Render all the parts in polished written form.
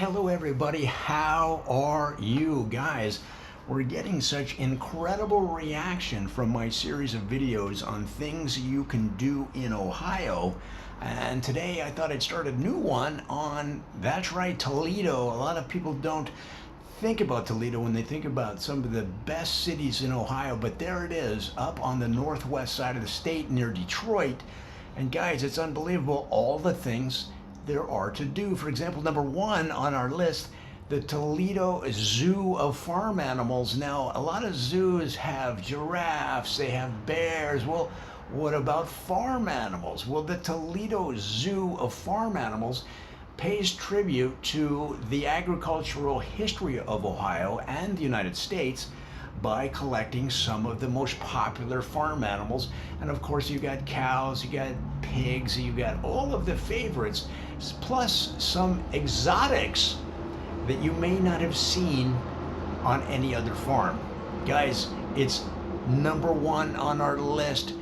Hello everybody, how are you guys? We're getting such incredible reaction from my series of videos on things you can do in Ohio. And today I thought I'd start a new one on, that's right, Toledo. A lot of people don't think about Toledo when they think about some of the best cities in Ohio, but there it is, up on the northwest side of the state near Detroit. And guys, it's unbelievable all the things there are to do. For example, number one on our list, the Toledo Zoo of Farm Animals. Now, a lot of zoos have giraffes, they have bears. Well, what about farm animals? Well, the Toledo Zoo of Farm Animals pays tribute to the agricultural history of Ohio and the United States by collecting some of the most popular farm animals. And of course, you got cows, you got pigs, you got all of the favorites, plus some exotics that you may not have seen on any other farm. Guys, it's number one on our list,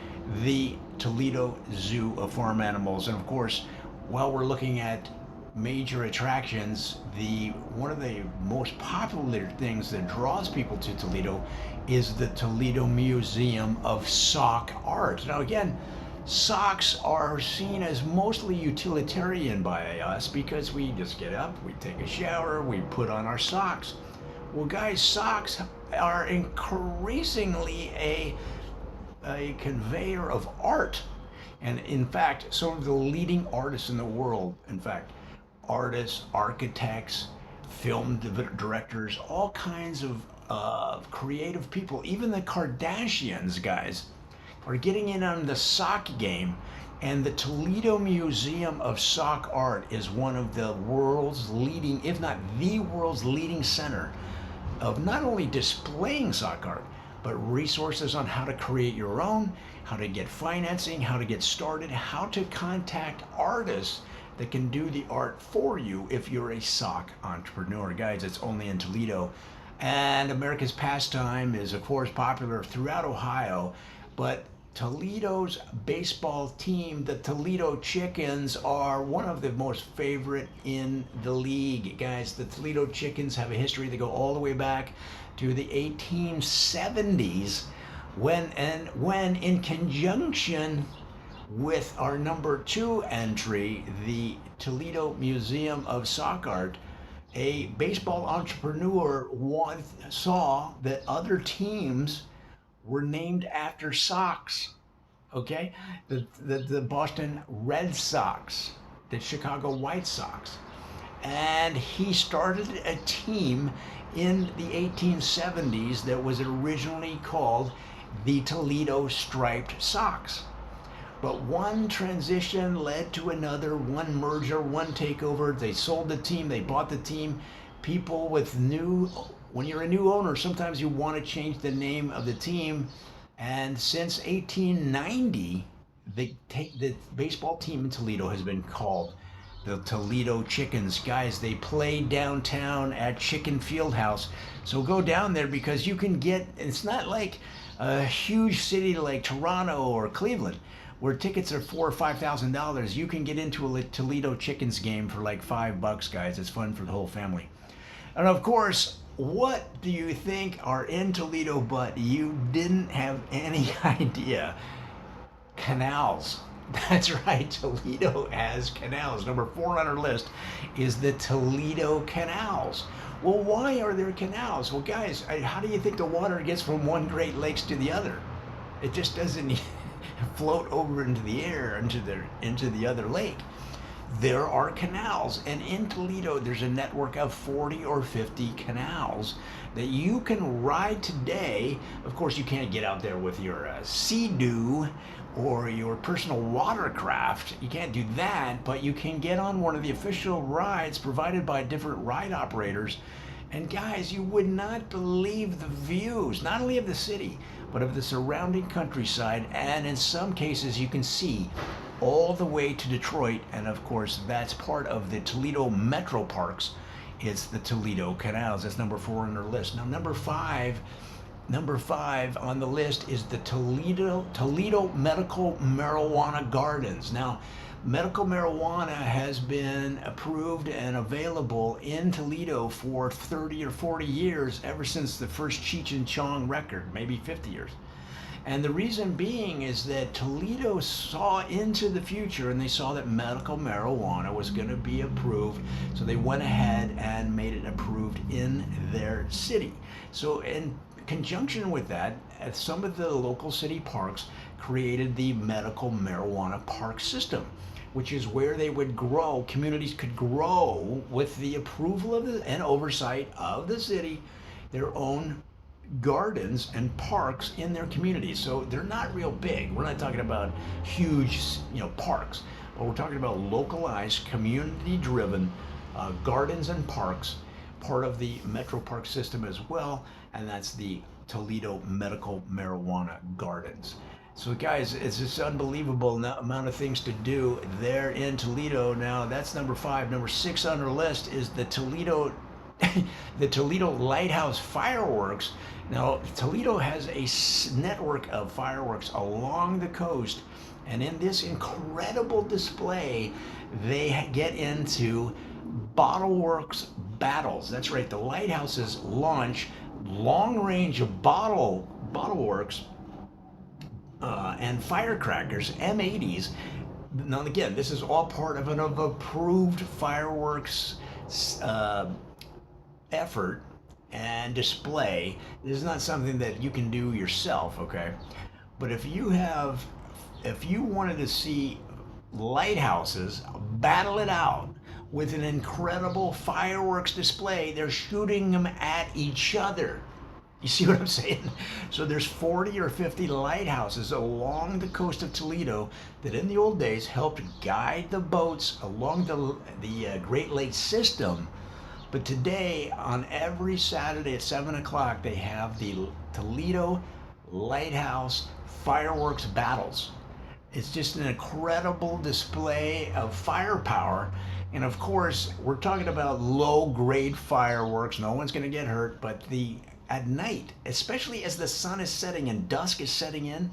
the Toledo Zoo of Farm Animals. And of course, while we're looking at major attractions, one of the most popular things that draws people to Toledo is the Toledo Museum of Sock Art. Now again, socks are seen as mostly utilitarian by us because we just get up, we take a shower, we put on our socks. Well guys, socks are increasingly a conveyor of art. And in fact, some of the leading artists in the world, in fact, artists, architects, film directors, all kinds of creative people, even the Kardashians, guys, are getting in on the sock game. And the Toledo Museum of Sock Art is one of the world's leading, if not the world's leading center of not only displaying sock art, but resources on how to create your own, how to get financing, how to get started, how to contact artists that can do the art for you if you're a sock entrepreneur. Guys, it's only in Toledo. And America's pastime is of course popular throughout Ohio, but Toledo's baseball team, the Toledo Chickens, are one of the most favorite in the league. Guys, the Toledo Chickens have a history that go all the way back to the 1870s when in conjunction with our number two entry, the Toledo Museum of Sock Art, a baseball entrepreneur saw that other teams were named after socks. Okay, the Boston Red Sox, the Chicago White Sox, and he started a team in the 1870s that was originally called the Toledo Striped Sox. But one transition led to another, one merger, one takeover. They sold the team, they bought the team. People with when you're a new owner, sometimes you want to change the name of the team. And since 1890, the baseball team in Toledo has been called the Toledo Chickens. Guys, they play downtown at Chicken Fieldhouse. So go down there because you can get, it's not like a huge city like Toronto or Cleveland, where tickets are $4,000 or $5,000. You can get into a Toledo Chickens game for like $5, guys. It's fun for the whole family. And of course, what do you think are in Toledo but you didn't have any idea? Canals. That's right, Toledo has canals. Number 4 on our list is the Toledo Canals. Well, why are there canals? Well, guys, how do you think the water gets from one Great Lakes to the other? It just doesn't float over into the air into the other lake. There are canals, and in Toledo there's a network of 40 or 50 canals that you can ride today. Of course, you can't get out there with your Sea-Doo or your personal watercraft. You can't do that, but you can get on one of the official rides provided by different ride operators. And guys, you would not believe the views, not only of the city, but of the surrounding countryside. And in some cases, you can see all the way to Detroit. And of course, that's part of the Toledo Metro Parks. It's the Toledo Canals. That's number 4 on our list. Now, number 5 Number 5 on the list is the Toledo Medical Marijuana Gardens. Now, medical marijuana has been approved and available in Toledo for 30 or 40 years, ever since the first Cheech and Chong record, maybe 50 years. And the reason being is that Toledo saw into the future, and they saw that medical marijuana was going to be approved. So they went ahead and made it approved in their city. So in conjunction with that, some of the local city parks created the medical marijuana park system, which is where they would grow, communities could grow with the approval of and oversight of the city, their own gardens and parks in their communities. So they're not real big. We're not talking about huge, parks, but we're talking about localized, community-driven gardens and parks, part of the Metro Park system as well, and that's the Toledo Medical Marijuana Gardens. So guys, it's just unbelievable amount of things to do there in Toledo. Now that's number 5. Number 6 on our list is the Toledo Lighthouse Fireworks. Now, Toledo has a network of fireworks along the coast, and in this incredible display, they get into bottle works battles. That's right, the lighthouses launch long-range bottle works and firecrackers, M80s. Now, again, this is all part of an approved fireworks effort and display. This is not something that you can do yourself, okay? But if you wanted to see lighthouses battle it out with an incredible fireworks display, they're shooting them at each other. You see what I'm saying? So there's 40 or 50 lighthouses along the coast of Toledo that in the old days helped guide the boats along the Great Lakes system. But today, on every Saturday at 7 o'clock, they have the Toledo Lighthouse Fireworks Battles. It's just an incredible display of firepower. And of course, we're talking about low-grade fireworks. No one's going to get hurt, but at night, especially as the sun is setting and dusk is setting in,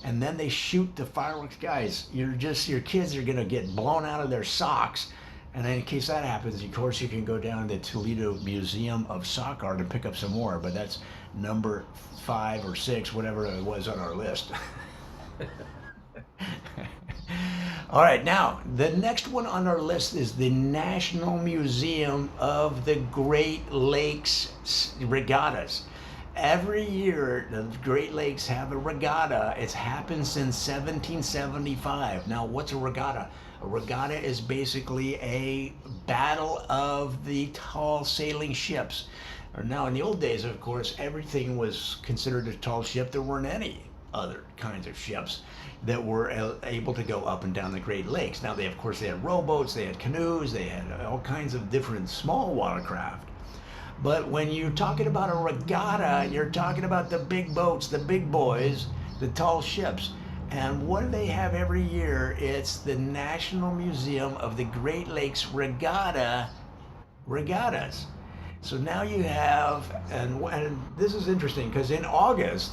and then they shoot the fireworks, guys, your kids are going to get blown out of their socks. And in case that happens, of course, you can go down to the Toledo Museum of Sock Art and pick up some more, but that's number 5 or 6, whatever it was on our list. All right, now, the next one on our list is the National Museum of the Great Lakes Regattas. Every year, the Great Lakes have a regatta. It's happened since 1775. Now, what's a regatta? A regatta is basically a battle of the tall sailing ships. Now, in the old days, of course, everything was considered a tall ship. There weren't any other kinds of ships that were able to go up and down the Great Lakes. Now, they had rowboats, they had canoes, they had all kinds of different small watercraft. But when you're talking about a regatta, you're talking about the big boats, the big boys, the tall ships. And what do they have every year? It's the National Museum of the Great Lakes Regattas. So now you have, and this is interesting because in August,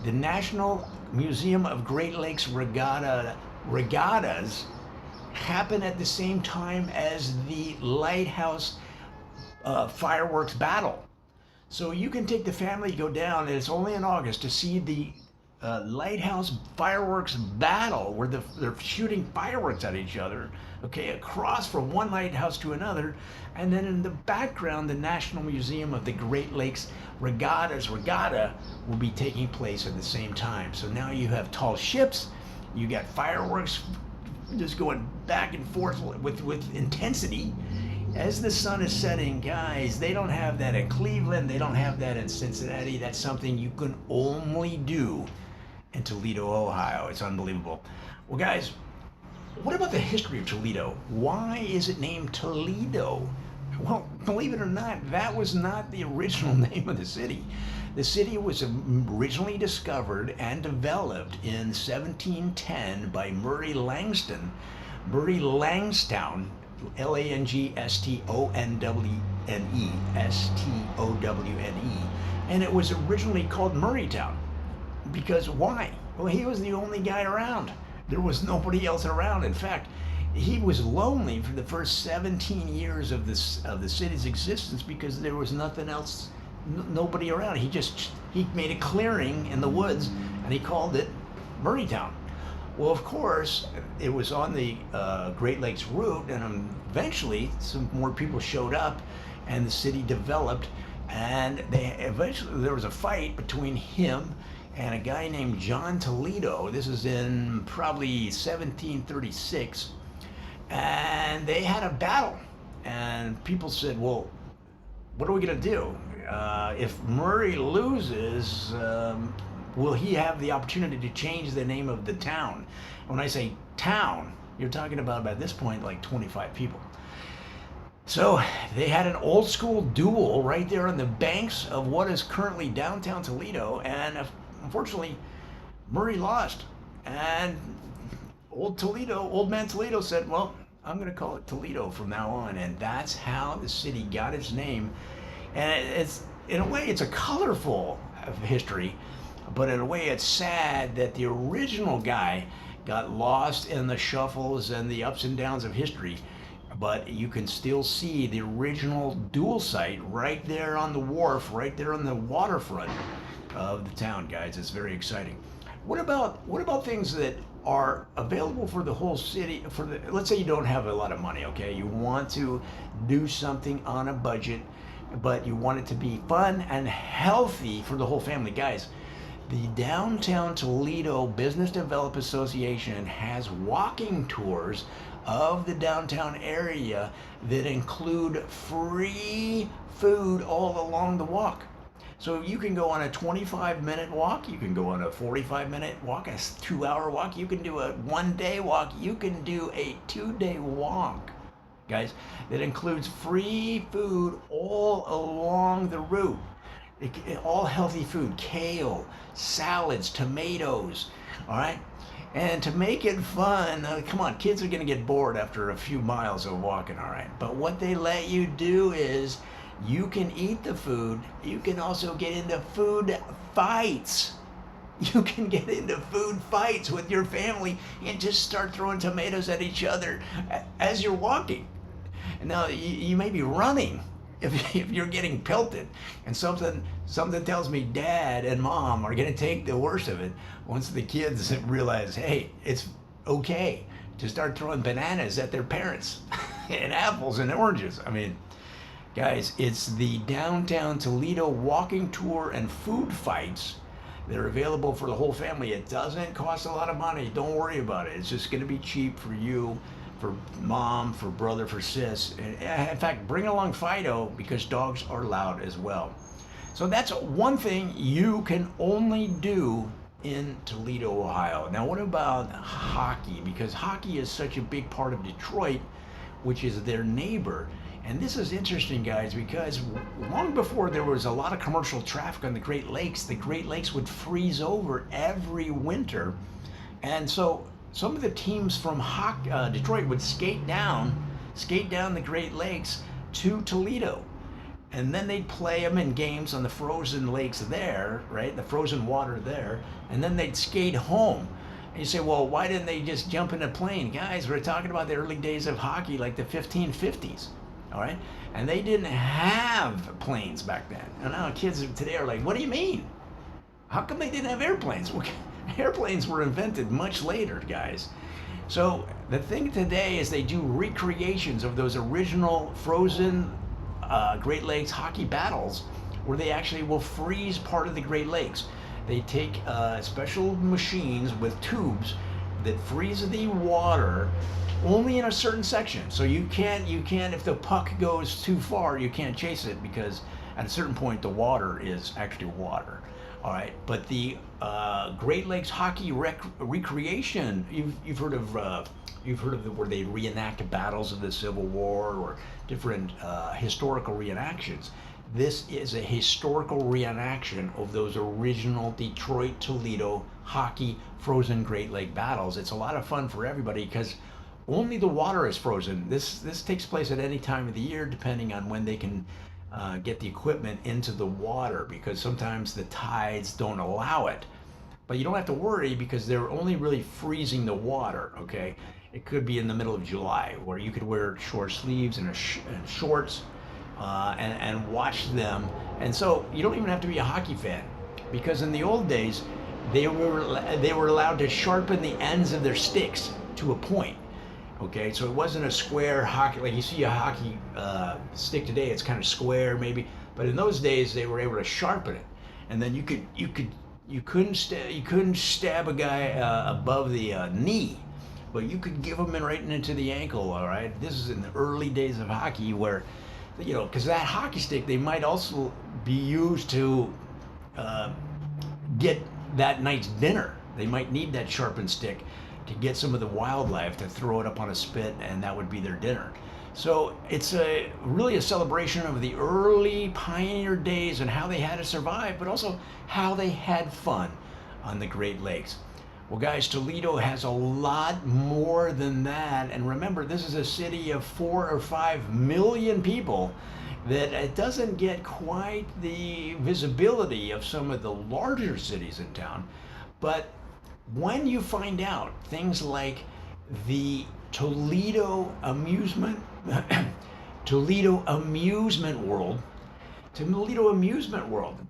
the National Museum of Great Lakes Regattas happen at the same time as the Lighthouse Fireworks Battle. So you can take the family, go down, and it's only in August, to see the Lighthouse Fireworks Battle, where they're shooting fireworks at each other, okay, across from one lighthouse to another. And then in the background, the National Museum of the Great Lakes Regatta will be taking place at the same time. So now you have tall ships, you got fireworks just going back and forth with intensity. As the sun is setting, guys, they don't have that in Cleveland, they don't have that in Cincinnati. That's something you can only do in Toledo, Ohio. It's unbelievable. Well, guys, what about the history of Toledo? Why is it named Toledo? Well, believe it or not, that was not the original name of the city. The city was originally discovered and developed in 1710 by Murray Langstown, Langstowne, And it was originally called Murraytown. Because why? Well, he was the only guy around. There was nobody else around. In fact, he was lonely for the first 17 years of the city's existence because there was nothing else, nobody around. He made a clearing in the woods and he called it Murraytown. Well, of course, it was on the Great Lakes route, and eventually some more people showed up, and the city developed. And eventually there was a fight between him and a guy named John Toledo. This is in probably 1736, and they had a battle. And people said, "Well, what are we going to do? If Murray loses, will he have the opportunity to change the name of the town?" When I say town, you're talking about at this point like 25 people. So they had an old school duel right there on the banks of what is currently downtown Toledo, and unfortunately Murray lost. And old man Toledo said, "Well, I'm going to call it Toledo from now on." And that's how the city got its name. And it's, in a way, it's a colorful history, but in a way it's sad that the original guy got lost in the shuffles and the ups and downs of history. But you can still see the original duel site right there on the wharf, right there on the waterfront of the town, guys. It's very exciting. What about things that are available for the whole city? Let's say you don't have a lot of money, okay? You want to do something on a budget, but you want it to be fun and healthy for the whole family, guys. The Downtown Toledo Business Development Association has walking tours of the downtown area that include free food all along the walk. So you can go on a 25-minute walk, you can go on a 45-minute walk, a 2-hour walk, you can do a 1-day walk, you can do a 2-day walk, guys, that includes free food all along the route. All healthy food, kale, salads, tomatoes, all right? And to make it fun, come on, kids are gonna get bored after a few miles of walking, all right? But what they let you do is you can eat the food, you can also get into food fights. You can get into food fights with your family and just start throwing tomatoes at each other as you're walking. Now, you may be running, if you're getting pelted, and something tells me Dad and Mom are going to take the worst of it once the kids realize, hey, it's okay to start throwing bananas at their parents and apples and oranges. I mean, guys, it's the Downtown Toledo walking tour and food fights. They're available for the whole family. It doesn't cost a lot of money. Don't worry about it. It's just going to be cheap for you, for mom, for brother, for sis. In fact, bring along Fido, because dogs are loud as well. So that's one thing you can only do in Toledo, Ohio. Now, what about hockey? Because hockey is such a big part of Detroit, which is their neighbor. And this is interesting, guys, because long before there was a lot of commercial traffic on the Great Lakes would freeze over every winter. And so some of the teams from Detroit would skate down the Great Lakes to Toledo. And then they'd play them in games on the frozen lakes there, right? The frozen water there. And then they'd skate home. And you say, well, why didn't they just jump in a plane? Guys, we're talking about the early days of hockey, like the 1550s, all right? And they didn't have planes back then. And now kids today are like, what do you mean? How come they didn't have airplanes? Well, airplanes were invented much later, guys. So the thing today is they do recreations of those original frozen Great Lakes hockey battles, where they actually will freeze part of the Great Lakes. They take special machines with tubes that freeze the water only in a certain section. So you can't, if the puck goes too far, you can't chase it, because at a certain point the water is actually water. All right, but the Great Lakes hockey recreation, you've heard of where they reenact battles of the Civil War or different historical reenactions. This is a historical reenaction of those original Detroit, Toledo hockey frozen Great Lake battles. It's a lot of fun for everybody because only the water is frozen. This takes place at any time of the year, depending on when they can get the equipment into the water, because sometimes the tides don't allow it. But you don't have to worry, because they're only really freezing the water, okay? It could be in the middle of July, where you could wear short sleeves and shorts and watch them. And so you don't even have to be a hockey fan, because in the old days, they were allowed to sharpen the ends of their sticks to a point. Okay, so it wasn't a square hockey like you see a hockey stick today. It's kind of square maybe, but in those days they were able to sharpen it, and then you couldn't stab a guy above the knee, but you could give him right into the ankle. All right, this is in the early days of hockey, where because that hockey stick, they might also be used to get that night's dinner. They might need that sharpened stick to get some of the wildlife to throw it up on a spit, and that would be their dinner. So it's really a celebration of the early pioneer days and how they had to survive, but also how they had fun on the Great Lakes. Well, guys, Toledo has a lot more than that. And remember, this is a city of 4 or 5 million people, that it doesn't get quite the visibility of some of the larger cities in town. But when you find out things like the Toledo Amusement Toledo Amusement World,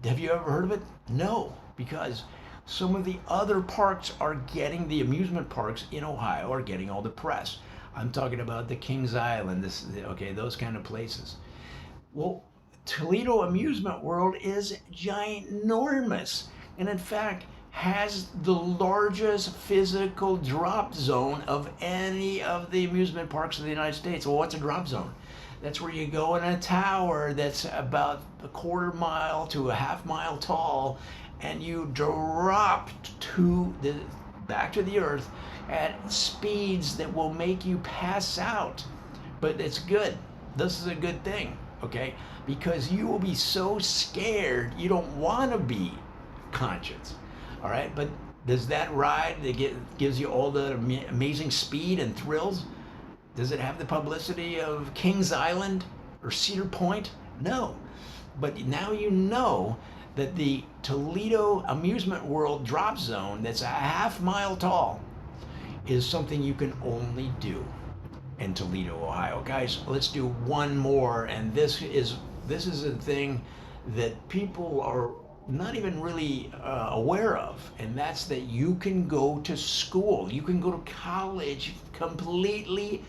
have you ever heard of it? No, because some of the other parks are getting, the amusement parks in Ohio are getting all the press. I'm talking about the Kings Island, those kind of places. Well, Toledo Amusement World is ginormous, and in fact has the largest physical drop zone of any of the amusement parks in the United States. Well, what's a drop zone? That's where you go in a tower that's about a quarter mile to a half mile tall, and you drop back to the earth at speeds that will make you pass out. But it's good. This is a good thing, okay? Because you will be so scared you don't want to be conscious. All right, but does that ride that gives you all the amazing speed and thrills, does it have the publicity of Kings Island or Cedar Point? No. But now you know that the Toledo Amusement World drop zone that's a half mile tall is something you can only do in Toledo, Ohio. Guys, let's do one more, and this is a thing that people are not even really aware of, and that's that you can go to school, you can go to college completely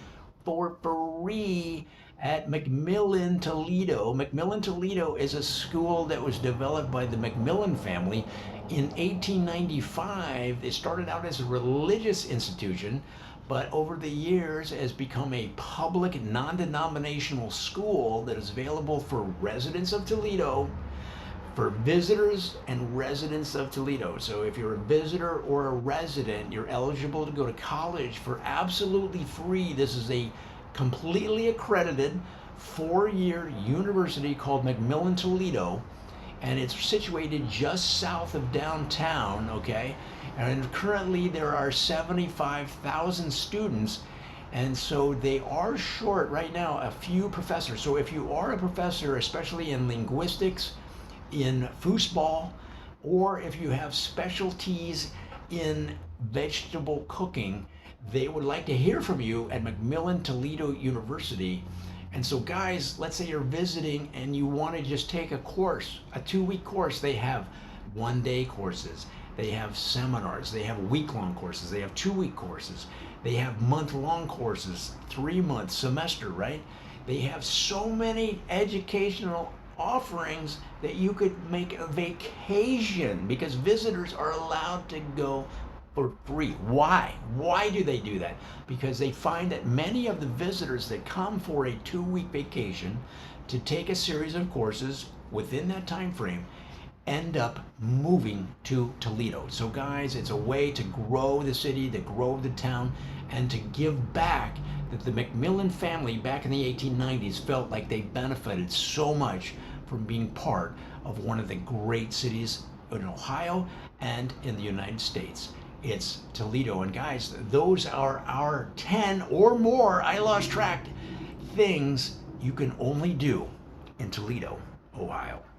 for free at MacMillan, Toledo. MacMillan, Toledo is a school that was developed by the MacMillan family in 1895. It started out as a religious institution, but over the years has become a public, non-denominational school that is available for residents of Toledo, for visitors and residents of Toledo. So if you're a visitor or a resident, you're eligible to go to college for absolutely free. This is a completely accredited 4-year university called MacMillan Toledo, and it's situated just south of downtown, okay? And currently there are 75,000 students, and so they are short right now a few professors. So if you are a professor, especially in linguistics, in foosball, or if you have specialties in vegetable cooking, they would like to hear from you at MacMillan Toledo University. And so guys, let's say you're visiting and you want to just take a course, a 2-week course. They have 1-day courses, they have seminars, they have week-long courses, they have 2-week courses, they have month-long courses, 3-month semester, right? They have so many educational offerings that you could make a vacation, because visitors are allowed to go for free. Why? Why do they do that? Because they find that many of the visitors that come for a 2-week vacation to take a series of courses within that time frame end up moving to Toledo. So guys, it's a way to grow the city, to grow the town, and to give back. That the MacMillan family back in the 1890s felt like they benefited so much from being part of one of the great cities in Ohio and in the United States. It's Toledo. And guys, those are our 10 or more, I lost track, things you can only do in Toledo. Ohio.